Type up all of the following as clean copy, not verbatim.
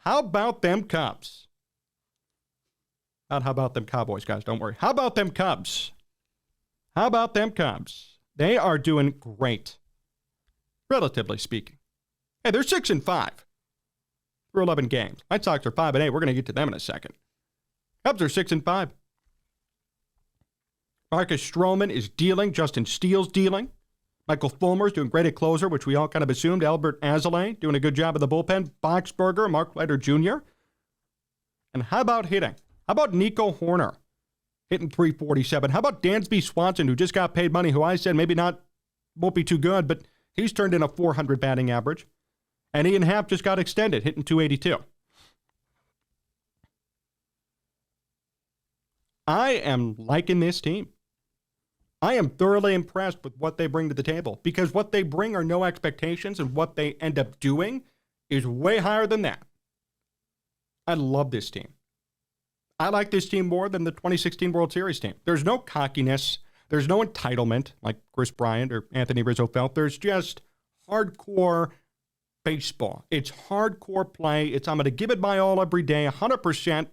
How about them Cubs? Not how about them Cowboys, guys. Don't worry. How about them Cubs? How about them Cubs? They are doing great, relatively speaking. Hey, they're 6-5 through 11 games. White Sox are 5-8. We're going to get to them in a second. Cubs are 6-5. Marcus Stroman is dealing. Justin Steele's dealing. Michael Fulmer's doing great at closer, which we all kind of assumed. Albert Azalea doing a good job of the bullpen. Boxberger, Mark Leiter Jr. And how about hitting? How about Nico Horner hitting .347? How about Dansby Swanson, who just got paid money, who I said maybe won't be too good, but he's turned in a .400 batting average. And Ian Happ just got extended, hitting .282. I am liking this team. I am thoroughly impressed with what they bring to the table, because what they bring are no expectations, and what they end up doing is way higher than that. I love this team. I like this team more than the 2016 World Series team. There's no cockiness. There's no entitlement like Chris Bryant or Anthony Rizzo felt. There's just hardcore baseball. It's hardcore play. It's I'm going to give it my all every day, 100%.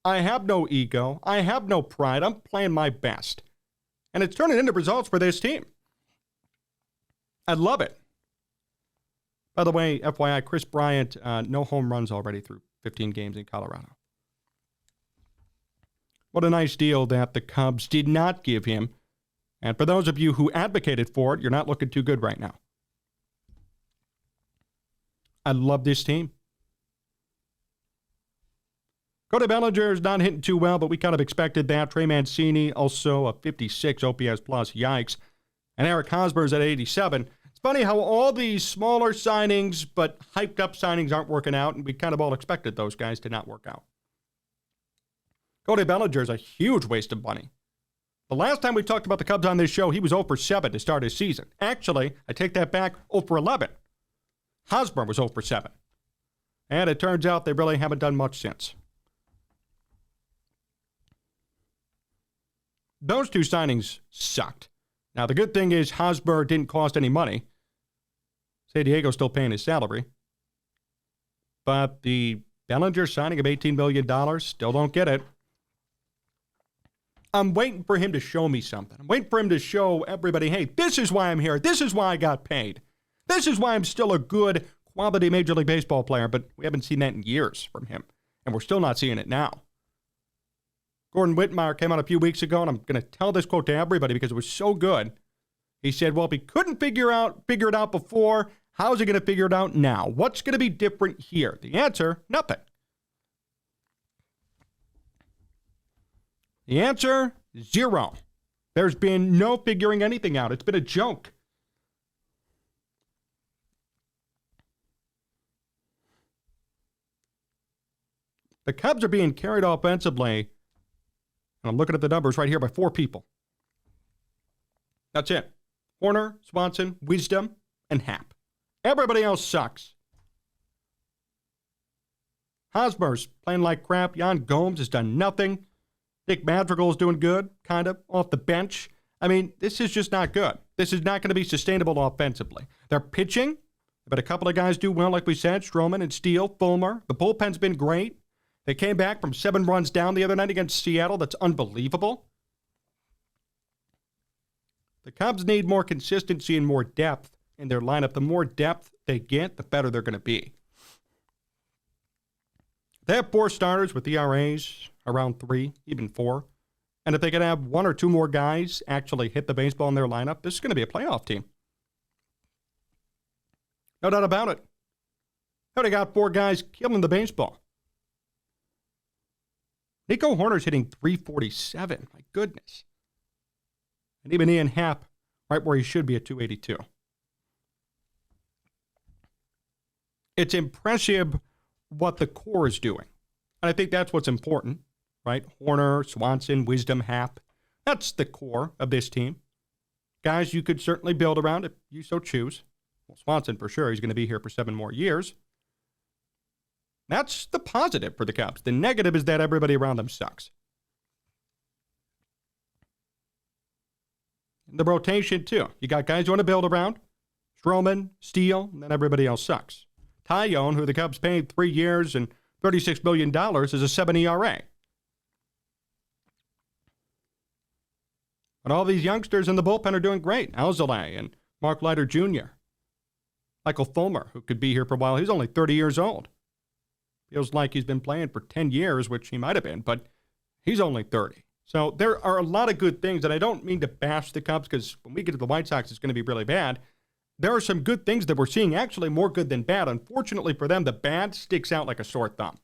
I have no ego. I have no pride. I'm playing my best. And it's turning into results for this team. I love it. By the way, FYI, Chris Bryant, no home runs already through 15 games in Colorado. What a nice deal that the Cubs did not give him. And for those of you who advocated for it, you're not looking too good right now. I love this team. Cody Bellinger is not hitting too well, but we kind of expected that. Trey Mancini, also a 56 OPS plus. Yikes. And Eric Hosmer's at 87. It's funny how all these smaller signings, but hyped up signings aren't working out, and we kind of all expected those guys to not work out. Cody Bellinger is a huge waste of money. The last time we talked about the Cubs on this show, he was 0 for 7 to start his season. Actually, I take that back, 0 for 11. Hosmer was 0 for 7. And it turns out they really haven't done much since. Those two signings sucked. Now, the good thing is Hosmer didn't cost any money. San Diego's still paying his salary. But the Bellinger signing of $18 million, still don't get it. I'm waiting for him to show me something. I'm waiting for him to show everybody, hey, this is why I'm here. This is why I got paid. This is why I'm still a good quality Major League Baseball player. But we haven't seen that in years from him. And we're still not seeing it now. Gordon Whitmire came out a few weeks ago, and I'm going to tell this quote to everybody because it was so good. He said, well, if he couldn't figure it out before, how is he going to figure it out now? What's going to be different here? The answer, nothing. The answer, 0. There's been no figuring anything out. It's been a joke. The Cubs are being carried offensively. And I'm looking at the numbers right here by 4 people. That's it. Horner, Swanson, Wisdom, and Happ. Everybody else sucks. Hosmer's playing like crap. Jan Gomes has done nothing. Nick Madrigal's doing good, kind of, off the bench. I mean, this is just not good. This is not going to be sustainable offensively. They're pitching, but a couple of guys do well, like we said. Stroman and Steele, Fulmer. The bullpen's been great. They came back from 7 runs down the other night against Seattle. That's unbelievable. The Cubs need more consistency and more depth in their lineup. The more depth they get, the better they're going to be. They have 4 starters with ERAs around 3, even 4. And if they can have 1 or 2 more guys actually hit the baseball in their lineup, this is going to be a playoff team. No doubt about it. They already got 4 guys killing the baseball. Nico Horner's hitting .347. My goodness. And even Ian Happ, right where he should be at .282. It's impressive what the core is doing. And I think that's what's important, right? Horner, Swanson, Wisdom, Happ. That's the core of this team. Guys you could certainly build around if you so choose. Well, Swanson, for sure, he's going to be here for 7 more years. That's the positive for the Cubs. The negative is that everybody around them sucks. The rotation, too. You got guys you want to build around. Stroman, Steele, and then everybody else sucks. Tyone, who the Cubs paid 3 years and $36 million, is a 7 ERA. But all these youngsters in the bullpen are doing great. Alzolay and Mark Leiter Jr. Michael Fulmer, who could be here for a while, he's only 30 years old. Feels like he's been playing for 10 years, which he might have been, but he's only 30. So there are a lot of good things, and I don't mean to bash the Cubs because when we get to the White Sox, it's going to be really bad. There are some good things that we're seeing, actually more good than bad. Unfortunately for them, the bad sticks out like a sore thumb.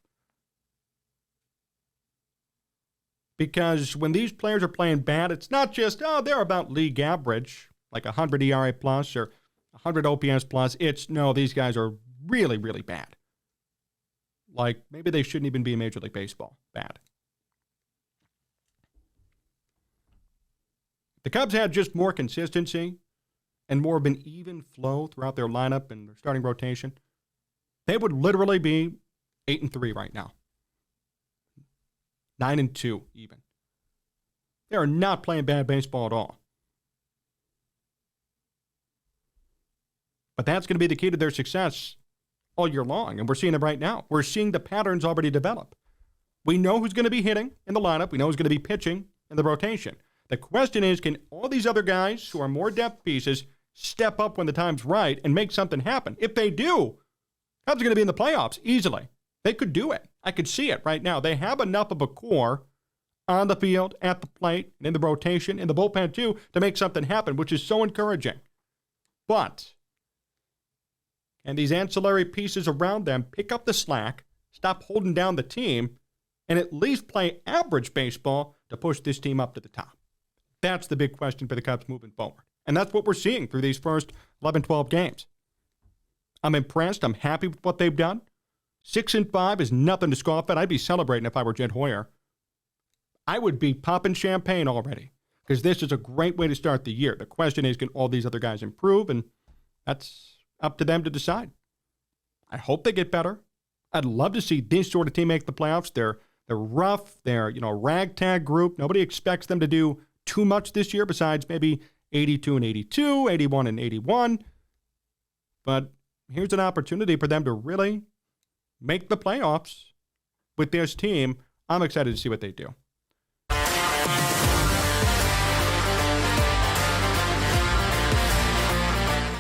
Because when these players are playing bad, it's not just, they're about league average, like 100 ERA plus or 100 OPS plus. It's, no, these guys are really, really bad. Like, maybe they shouldn't even be in Major League Baseball. Bad. The Cubs had just more consistency and more of an even flow throughout their lineup and their starting rotation. They would literally be 8-3 right now. 9-2 even. They are not playing bad baseball at all. But that's going to be the key to their success all year long, and we're seeing it right now. We're seeing the patterns already develop. We know who's going to be hitting in the lineup. We know who's going to be pitching in the rotation. The question is, can all these other guys who are more depth pieces step up when the time's right and make something happen? If they do, Cubs are going to be in the playoffs easily. They could do it. I could see it right now. They have enough of a core on the field, at the plate, and in the rotation, in the bullpen too, to make something happen, which is so encouraging. But and these ancillary pieces around them pick up the slack, stop holding down the team, and at least play average baseball to push this team up to the top? That's the big question for the Cubs moving forward. And that's what we're seeing through these first 11, 12 games. I'm impressed. I'm happy with what they've done. 6-5 is nothing to scoff at. I'd be celebrating if I were Jed Hoyer. I would be popping champagne already because this is a great way to start the year. The question is, can all these other guys improve? And that's up to them to decide. I hope they get better. I'd love to see this sort of team make the playoffs. They're rough. They're, a ragtag group. Nobody expects them to do too much this year besides maybe 82-82, 81-81. But here's an opportunity for them to really make the playoffs with this team. I'm excited to see what they do.